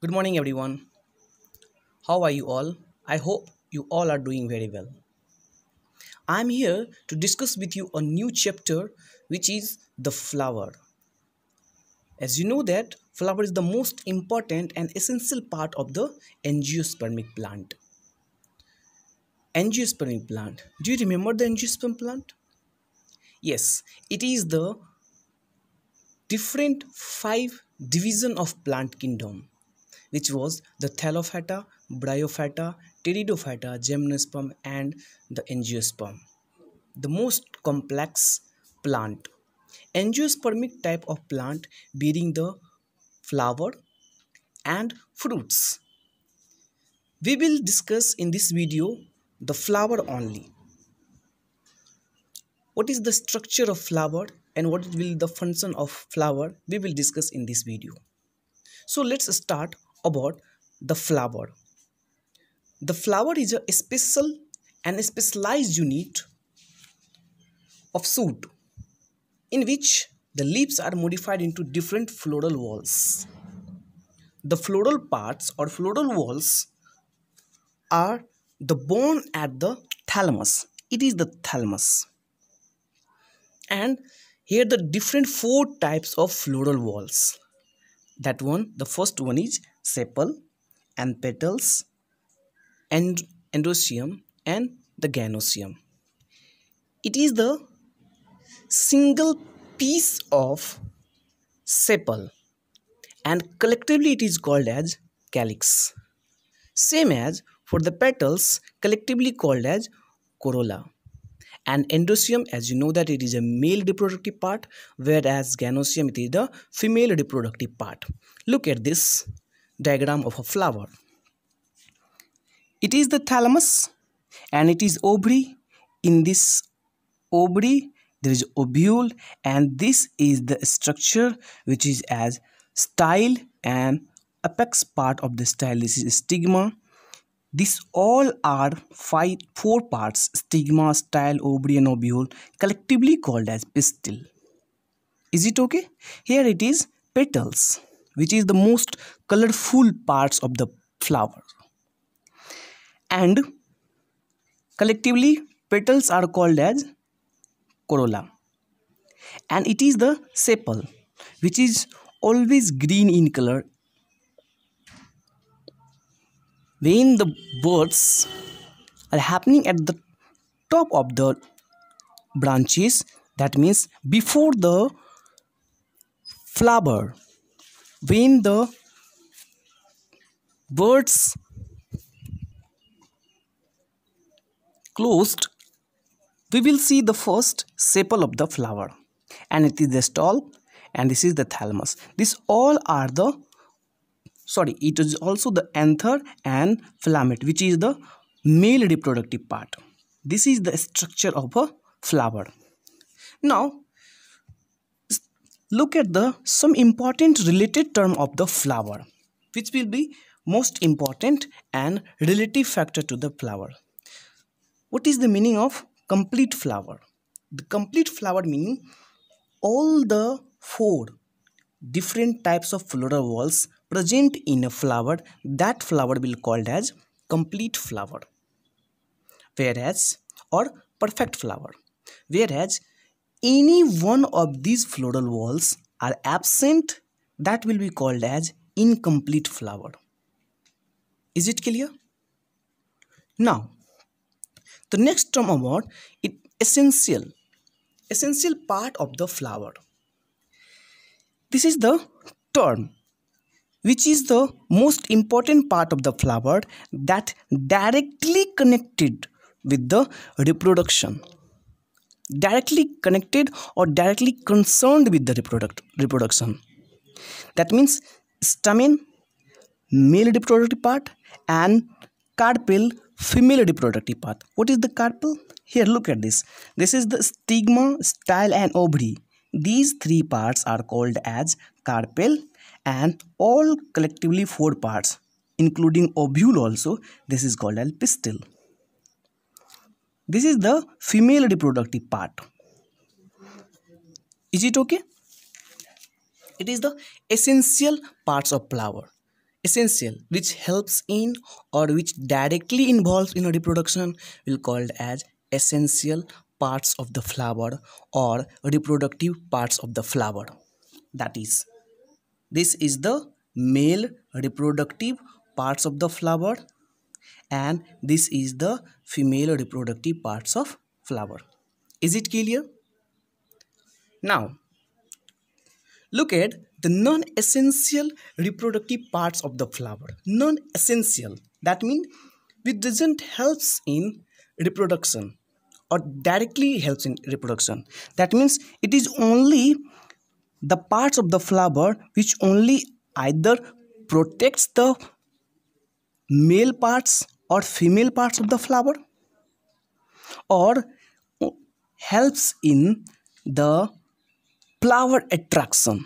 Good morning, everyone. How are you all? I hope you all are doing very well. I'm here to discuss with you a new chapter, which is the flower. As you know that flower is the most important and essential part of the angiospermic plant. Angiospermic plant. Do you remember the angiosperm plant? Yes, it is the different five division of plant kingdom, which was the Thallophyta, Bryophyta, Pteridophyta, Gymnosperm, and the Angiosperm. The most complex plant. Angiospermic type of plant bearing the flower and fruits. We will discuss in this video the flower only. What is the structure of flower and what will the function of flower, we will discuss in this video. So let's start about the flower. The flower is a special and specialized unit of shoot in which the leaves are modified into different floral walls. The floral parts or floral walls are the bone at the thalamus. It is the thalamus. And here the different four types of floral walls. That one, the first one is sepal and petals and endoecium and the ganoecium. It is the single piece of sepal and collectively it is called as calyx. Same as for the petals, collectively called as corolla. And endoecium, as you know that it is a male reproductive part, whereas ganoecium it is the female reproductive part. Look at this diagram of a flower. It is the thalamus and it is ovary. In this ovary there is ovule and this is the structure which is as style and apex part of the style. This is stigma. These all are four parts: stigma, style, ovary and ovule, collectively called as pistil. Is it okay? Here it is petals, which is the most colorful parts of the flower. And collectively petals are called as corolla. And it is the sepal, which is always green in color. When the buds are happening at the top of the branches, that means before the flower, when the buds closed, we will see the first sepal of the flower, and it is the stalk and this is the thalamus. These all are the it is also the anther and filament, which is the male reproductive part. This is the structure of a flower. Now look at the some important related term of the flower, which will be most important and relative factor to the flower. What is the meaning of complete flower? The complete flower meaning all the four different types of floral walls present in a flower, that flower will be called as complete flower, whereas or perfect flower, whereas any one of these floral walls are absent, that will be called as incomplete flower. Is it clear? Now the next term about it, essential part of the flower. This is the term which is the most important part of the flower that directly connected with the reproduction, directly connected or directly concerned with the reproduction. That means stamen, male reproductive part, and carpel, female reproductive part. What is the carpel? Here look at this. This is the stigma, style and ovary. These three parts are called as carpel, and all collectively four parts including ovule also, this is called as pistil. This is the female reproductive part. Is it okay? It is the essential parts of flower. essential which helps in or which directly involves in reproduction will called as essential parts of the flower or reproductive parts of the flower. That is, this is the male reproductive parts of the flower and this is the female reproductive parts of flower. Is it clear? Now look at the non-essential reproductive parts of the flower. Non-essential, that means it doesn't helps in reproduction or directly helps in reproduction. That means it is only the parts of the flower which only either protects the male parts or female parts of the flower or helps in the flower attraction,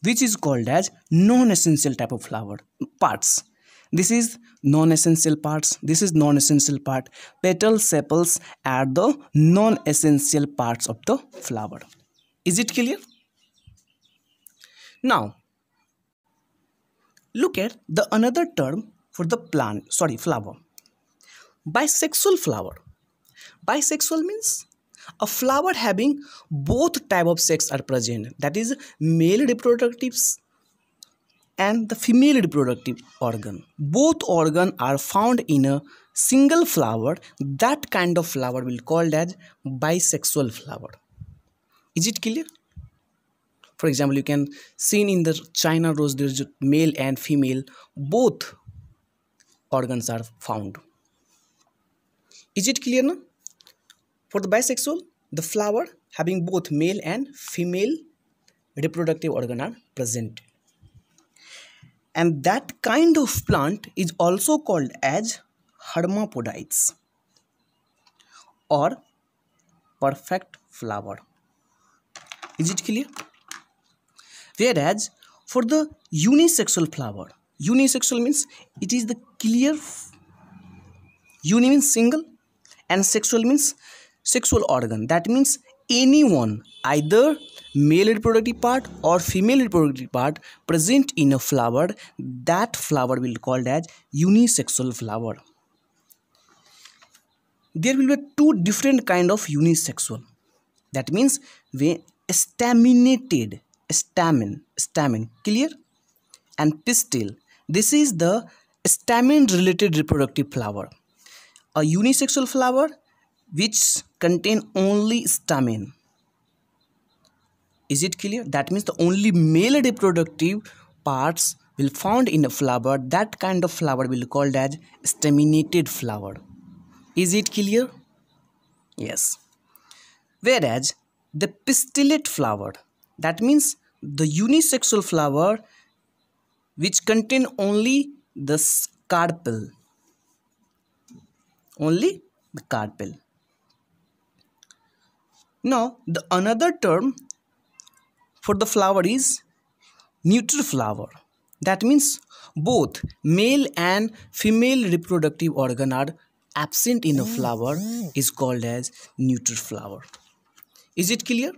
which is called as non-essential type of flower parts. This is non-essential parts. This is non-essential part. Petals, sepals are the non-essential parts of the flower. Is it clear? Now look at the another term for the flower. Bisexual flower. Bisexual means a flower having both type of sex are present, that is male reproductives and the female reproductive organ. Both organ are found in a single flower. That kind of flower will called as bisexual flower. Is it clear? For example, you can see in the China rose there is male and female, both organs are found. Is it clear now? For the bisexual, the flower having both male and female reproductive organ are present. And that kind of plant is also called as hermaphrodites or perfect flower. Is it clear? Whereas for the unisexual flower, unisexual means it is the clear, uni means single and sexual means sexual organ. That means anyone, either male reproductive part or female reproductive part present in a flower, that flower will be called as unisexual flower. There will be two different kind of unisexual. That means staminated, stamen, clear, and pistil. This is the stamen related reproductive flower. A unisexual flower which contain only stamen. Is it clear? That means the only male reproductive parts will found in a flower. That kind of flower will be called as staminated flower. Is it clear? Yes. Whereas the pistillate flower, that means the unisexual flower which contain only the carpel. Only the carpel. Now the another term for the flower is neutral flower. That means both male and female reproductive organ are absent in a flower, is called as neutral flower. Is it clear?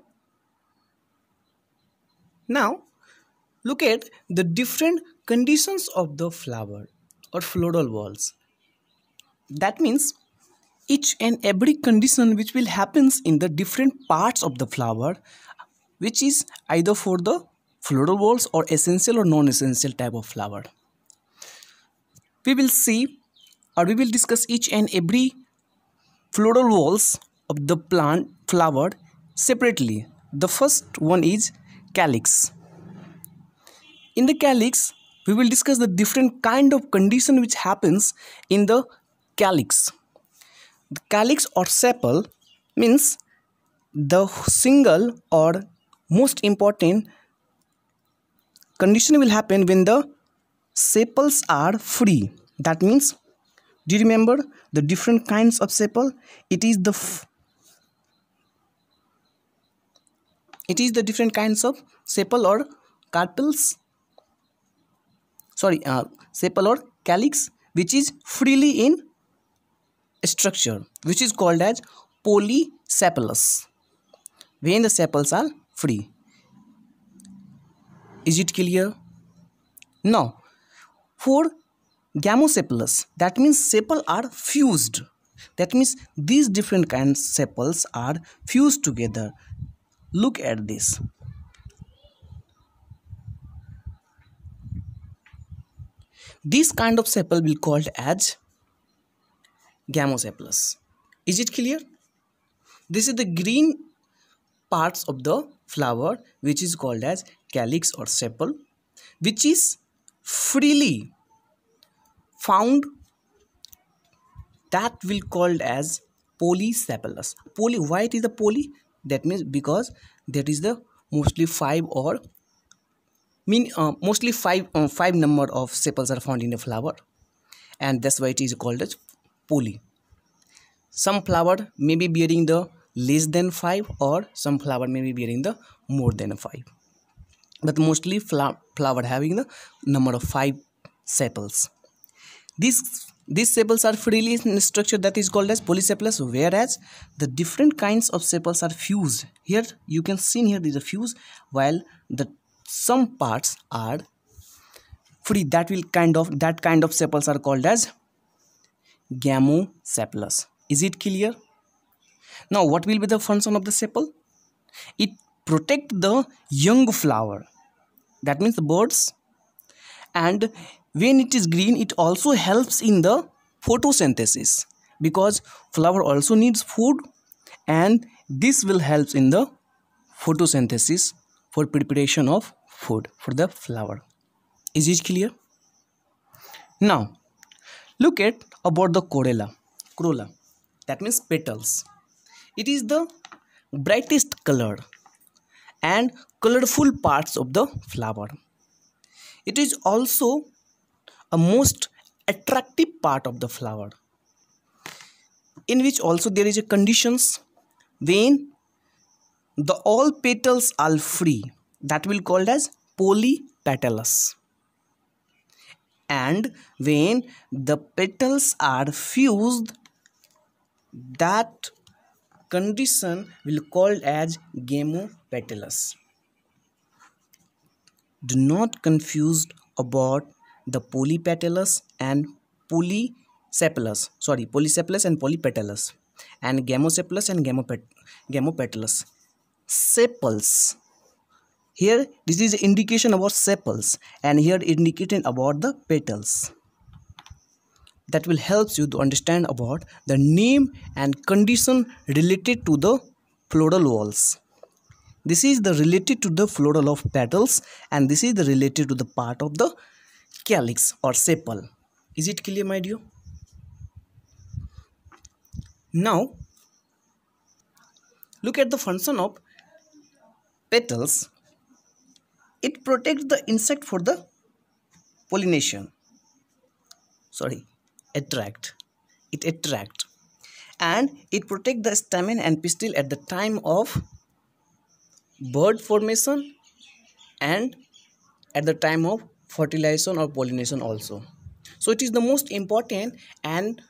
Now look at the different conditions of the flower or floral walls. That means each and every condition which will happens in the different parts of the flower, which is either for the floral walls or essential or non-essential type of flower. We will see or we will discuss each and every floral walls of the plant flower separately. The first one is calyx. In the calyx, we will discuss the different kind of condition which happens in the calyx. The calyx or sepal means the single or most important condition will happen when the sepals are free. That means, do you remember the different kinds of sepal? It is the different kinds of sepal or carpels. Sepal or calyx, which is freely in structure, which is called as polysepalous, when the sepals are free. Is it clear? Now, for gamosepalous, that means sepal are fused. That means these different kinds of sepals are fused together. Look at this. This kind of sepal will be called as gamosepalous. Is it clear? This is the green parts of the flower which is called as calyx or sepal, which is freely found, that will called as polysepalous. Why it is the poly? That means because there is the mostly five number of sepals are found in a flower, and that's why it is called as poly. Some flower may be bearing the less than 5, or some flower may be bearing the more than 5, but mostly flower having the number of 5 sepals. These sepals are freely in structure, that is called as polysepalous, whereas the different kinds of sepals are fused. Here you can see here is a fuse, while the some parts are free. That kind of sepals are called as gamosepalous. Is it clear? Now, what will be the function of the sepal? It protect the young flower, that means the birds, and when it is green, it also helps in the photosynthesis, because flower also needs food, and this will help in the photosynthesis for preparation of food for the flower. Is it clear? Now, look at about the corolla, that means petals. It is the brightest color and colorful parts of the flower. It is also a most attractive part of the flower, in which also there is a conditions when the all petals are free, that will called as polypetalous, and when the petals are fused, that condition will called as gamopetalous. Do not confuse about the polypetalous and polysepalous and polypetalous, and gamosepalous and gamopetalous. Sepals, here this is indication about sepals, and here indicating about the petals. That will help you to understand about the name and condition related to the floral walls. This is the related to the floral of petals, and this is the related to the part of the calyx or sepal. Is it clear, my dear? Now, look at the function of petals. It protects the insect for the pollination. It attract, and it protect the stamen and pistil at the time of bud formation and at the time of fertilization or pollination also. So it is the most important and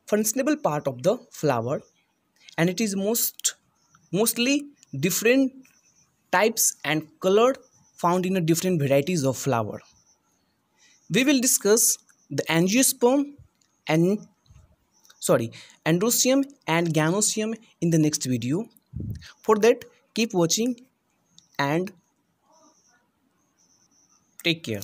functional part of the flower, and it is mostly different types and colored found in a different varieties of flower. We will discuss the angiosperm and androecium and ganoecium in the next video. For that, keep watching and take care.